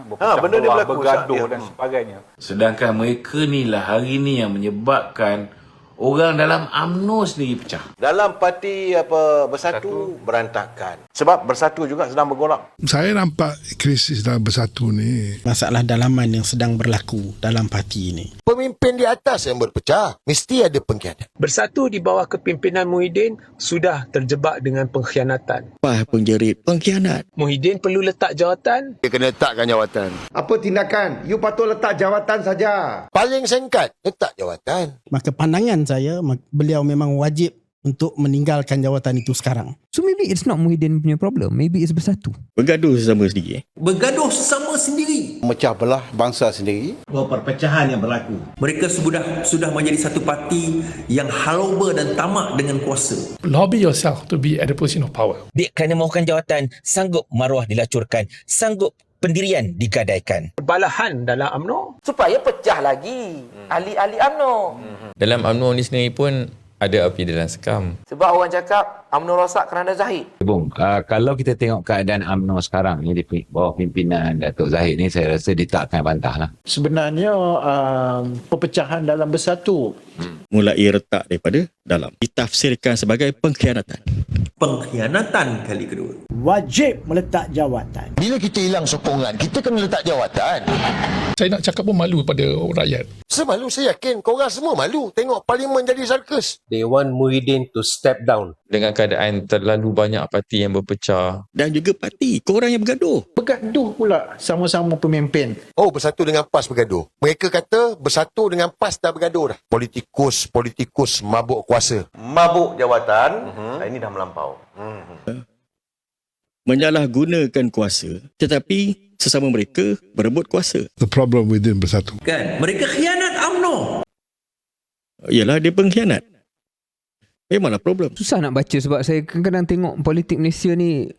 berpecah benda ni belah, berlaku, bergaduh Ustaz. dan sebagainya. Sedangkan mereka ni lah hari ni yang menyebabkan orang dalam UMNO sendiri pecah. Dalam parti Bersatu berantakan. Sebab Bersatu juga sedang bergolak. Saya nampak krisis dalam Bersatu ni. Masalah dalaman yang sedang berlaku dalam parti ini. Pemimpin di atas yang berpecah, mesti ada pengkhianat. Bersatu di bawah kepimpinan Muhyiddin sudah terjebak dengan pengkhianatan. Pah penjerit pengkhianat. Muhyiddin perlu letak jawatan. Dia kena letakkan jawatan. Apa tindakan? You patut letak jawatan saja. Paling singkat, letak jawatan. Maka pandangan saya, beliau memang wajib untuk meninggalkan jawatan itu sekarang. So maybe it's not Muhyiddin punya problem. Maybe it's Bersatu. Bergaduh sesama sendiri. Bergaduh sesama sendiri. Memecah belah bangsa sendiri. Perpecahan yang berlaku. Mereka sudah menjadi satu parti yang haloba dan tamak dengan kuasa. Lobby yourself to be at the position of power. Dia kerana mahukan jawatan, sanggup maruah dilacurkan, sanggup pendirian digadaikan. Perbalahan dalam UMNO. Supaya pecah lagi ahli-ahli UMNO. Dalam UMNO ni sendiri pun ada api dalam sekam. Sebab orang cakap UMNO rosak kerana Zahid. Bung, kalau kita tengok keadaan UMNO sekarang ni di bawah pimpinan Datuk Zahid ni, saya rasa dia tak akan bantah lah. Sebenarnya perpecahan dalam Bersatu Mulai retak daripada dalam. Ditafsirkan sebagai pengkhianatan. Pengkhianatan kali kedua. Wajib meletak jawatan. Bila kita hilang sokongan, kita kena letak jawatan. Saya nak cakap pun malu pada rakyat. Semalu saya yakin korang semua malu tengok parlimen jadi sirkus. They want Muhyiddin to step down. Dengan keadaan terlalu banyak parti yang berpecah. Dan juga parti, korang yang bergaduh. bergaduh pula sama-sama pemimpin. Oh, Bersatu dengan PAS bergaduh. Mereka kata Bersatu dengan PAS dah bergaduh dah. Politikus mabuk kuasa. Mabuk jawatan, ini dah melampau. Menyalahgunakan kuasa, tetapi sesama mereka berebut kuasa. The problem within Bersatu. Kan, mereka khianat UMNO. Yalah, dia pengkhianat. Memanglah problem. Susah nak baca sebab saya kadang-kadang tengok politik Malaysia ni